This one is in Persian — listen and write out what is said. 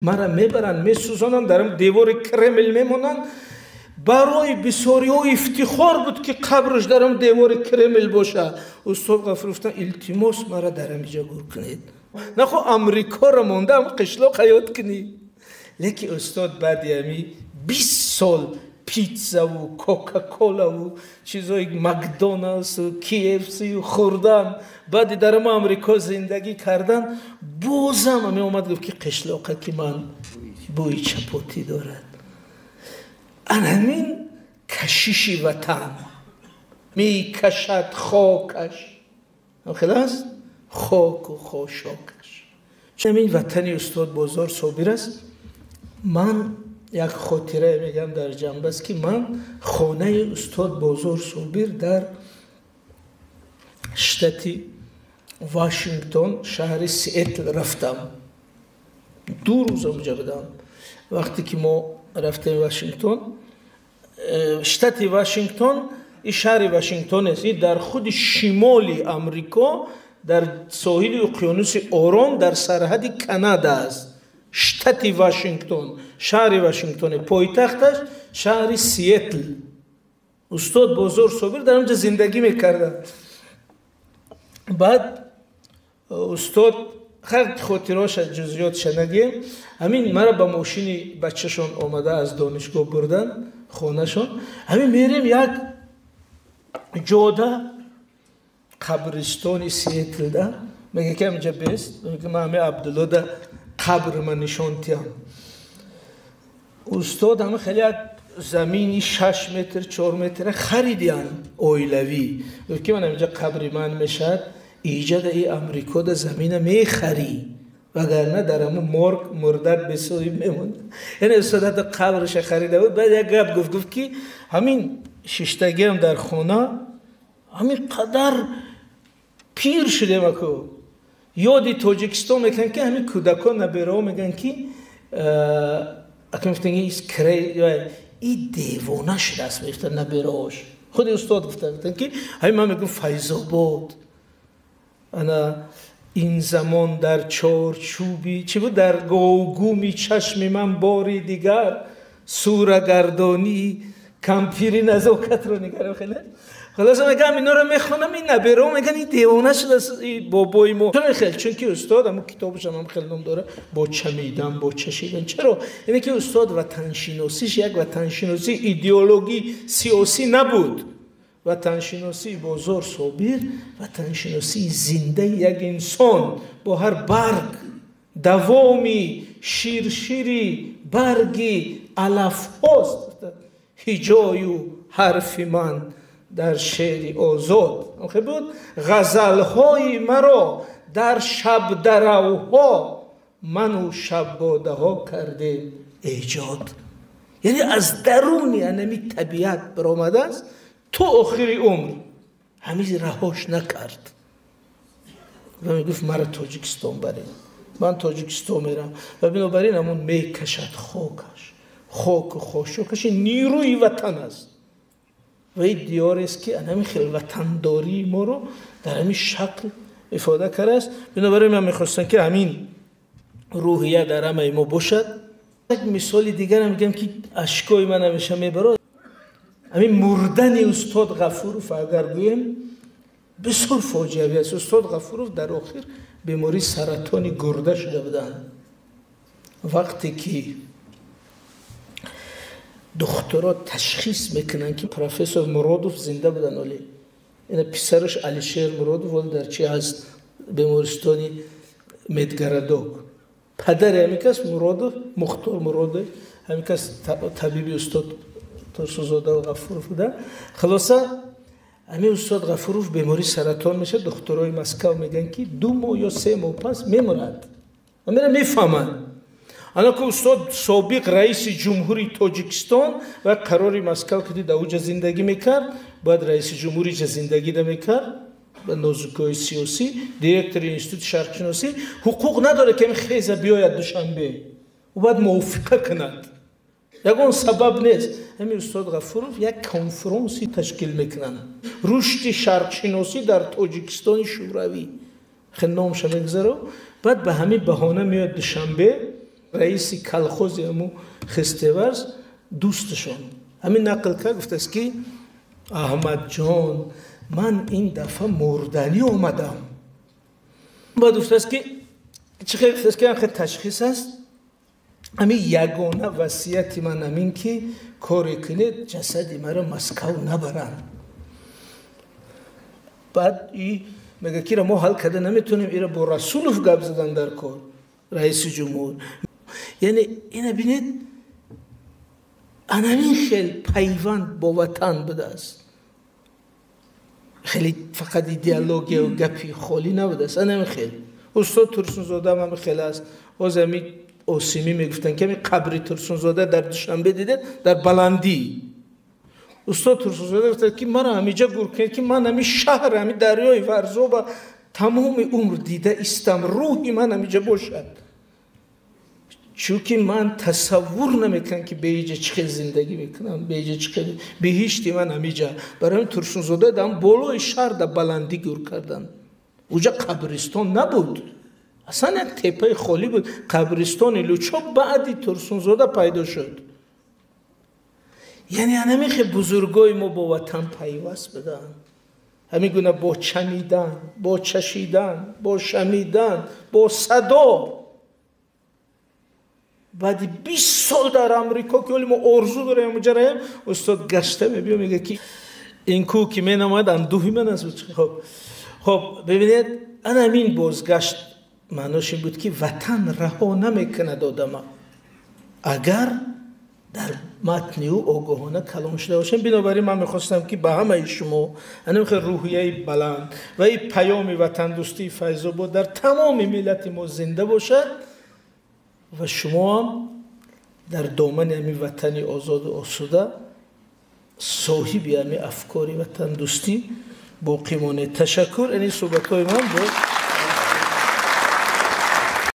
مرا میبرن میسوزانن درم دیوار کرمل میمونن برای بسیاری ها افتخار بود که قبرش درم دیوار کرمل باشه. استاد غفور گفتن التماس مرا درم اینجا گور کنید. نه خب امریکا را مونده اما قشلاق حیات کنی. لیکن استاد بعد یمی 20 سال پیتزا و کوکاکولا و چیزای مکدونالدز و KFC و خوردن، بعد در ما امریکا زندگی کردن، بازم می اومد گفت که قشلاقه که من بوی چپاتی دارد. همین کشیش وطن می کشد خاکش، خلاص خاک و خاشاکش. همین وطنی استاد بازار صابر است. من یک خاطره میگم در جنبه است که من خانه استاد بازار صابر در شتات واشنگتن شهر سیاتل رفتم. 2 روز اونجا بودم. وقتی که ما رفتیم واشنگتن، شتات واشنگتن، این شهر واشنگتن است، در خود شمال امریکا در ساحل اقیانوس آرام در سرحد کانادا است. شتات واشنگتن، شهر واشنگتن، پایتختش شهر سیاتل. استاد بازار صابر در اونجا زندگی میکردن. بعد استاد خیلی خاطراش جزئیاتش نگیم. همین مرا با ماشین بچه‌شون آمده از دانشگاه بردن خانه‌شون. همین میریم یک جاده قبرستان سیاتل ده. میگه که اینجا بیست. میگه من همه عبدالله ده قبر من نشان تیم. استاد همه خیلی زمینی 6 متر 4 متر خریدن اویلوی. که من اینجا قبر من میشد ایجاد ای امریکا ده زمین میخری وگرنه در همون مردد بسوی میموند. یعنی استاد قبرش خریده بود. بعد یک گپ گفت که همین ششتگی هم در خونه همین قدر پیر شده مکو. یادی تاجیکستان میکنن که همین کودکان نبیره میگن که اکنون گفتن این دیوانه شده است میفتن نبیره هاش. خود استاد گفتن که همین من میگم فیض‌آباد انا این زمان در چارچوبی چی بود در گوگومی چشم من باری دیگر سورگردانی کمپیری نزاکت رو نگرم. خیلی خلاص میگم اینا رو میخونم این نبیرو میگن این دیوانه شده بابای ما. خیلی چون که استاد هم کتابش هم خیلی نام داره با چمیدن با چشیدن. چرا؟ اینه که استاد وطن شناسیش یک وطن شناسی ایدئولوژی سیاسی نبود. وطن شناسی بازار صابر وطن شناسی زنده یک انسان با هر برگ دوامی شیرشیری برگی علف هاست. هجای و حرف من در شعر آزاد بود. غزلهای مرا در شب دروها منو شب باده ها کرده ایجاد. یعنی از درونی انمی طبیعت برآمده است. تو آخری عمر همیشه رهاش نکرد و میگفت مرا تاجیکستان بریم. من تاجیکستان میرم و بنابراین همون میکشد خاکش خاک و خاشاکش نیروی وطن است و این دیار است که همین خیلی وطنداری ما رو در همین شکل افاده کرده است. بنابراین من میخواستم که همین روحیه در همه ما باشد. یک مثال دیگر هم میگم که اشکای من همیشه میبره. همین مردن استاد غفورов اگر بگویم بسیار فاجعه است. استاد غفورov در آخر بیماری سرطان گرده شده بودن. وقتی که دکترها تشخیص میکنن که پروفسور مرادوف زنده بودن، ولی این پسرش علیشیر مرادوف در چی از بیمارستان مدگرداک، پدر همین کس مرادوف مختار مرادوف همین کس طبیبی استاد ترسوزاده و غفورov بوده. خلاصه همین استاد غفورov بیماری سرطان میشه. دکترای مسکو میگن که 2 ماه یا 3 ماه پس میمرد. همین میفهمن. انا که استاد سابق رئیس جمهوری تاجیکستان و قراری مسکو که در اونجا زندگی میکرد، بعد رئیس جمهوری جا زندگی میکرد به نازکای سیاسی، دیرکتور انستیتوت شرق شناسی حقوق نداره که خیزه بیاید دوشنبه و بعد موافقه کند. یگان سبب نیست. همین استاد غفورov یک کنفرانسی تشکیل میکنن رشد شرق شناسی در تاجیکستان شوروی. خیلی نامش میگذره. بعد به همین بهانه میاد دوشنبه رئیس کلخوز امو خستورز دوستشون همین نقل کرد، گفت است که احمد جان من این دفعه مردنی اومدم. بعد گفت است که چه خیلی گفت است که خیلی تشخیص است، همین یگانه وصیتی من همین که کاری کنید جسدی مرا مسکو نبرن. بعد ای میگه که ما حل کرده نمیتونیم ایره با رسولف گپ زدن در کار رئیس جمهور. یعنی اینه بینید انامین خیلی پیوند با وطن بوده است، خیلی فقط دیالوگی و گپی خالی نبوده است. انامین خیلی استاد ترسونزاده هم خیلی است. باز همین اوسیمی میگفتن که همین قبری ترسونزاده در دوشنبه دیده در بلندی. استاد ترسونزاده گفت که من همیجا گور کنید که من همین شهر همین دریای ورزو با تمام عمر دیده استم، روحی من همیجا باشد، چونکه من تصور نمیکنم که به اینجا چه زندگی میکنم، به اینجا چه بهشتی من همیجا. برای همین ترسونزاده دام بالای شهر در بلندی گور کردن. اونجا قبرستان نبود، اصلا یک تپه خالی بود. قبرستان لوچا بعدی ترسونزاده پیدا شد. یعنی همین خیلی بزرگای ما با وطن پیوست بدن، همین گونه با چمیدن، با چشیدن، با شمیدن، با صدا. بعد 20 سال در امریکا که ولی ما آرزو داریم اونجا رایم، استاد گشته میبینه میگه که این کوه که من آمد اندوهی من است. خب ببینید همین بازگشت معناش این بود که وطن رها نمیکند آدم اگر در متن او آگاهانه کلام شده باشیم. بنابراین من میخواستم که به همه شما همین روحیه بلند و این پیام وطن دوستی فیض‌آباد در تمام ملت ما زنده باشد و شما هم در دامن همین وطن آزاد و آسوده صاحب همین افکار وطن دوستی باقی مانید. تشکر. این صحبت‌های من بود.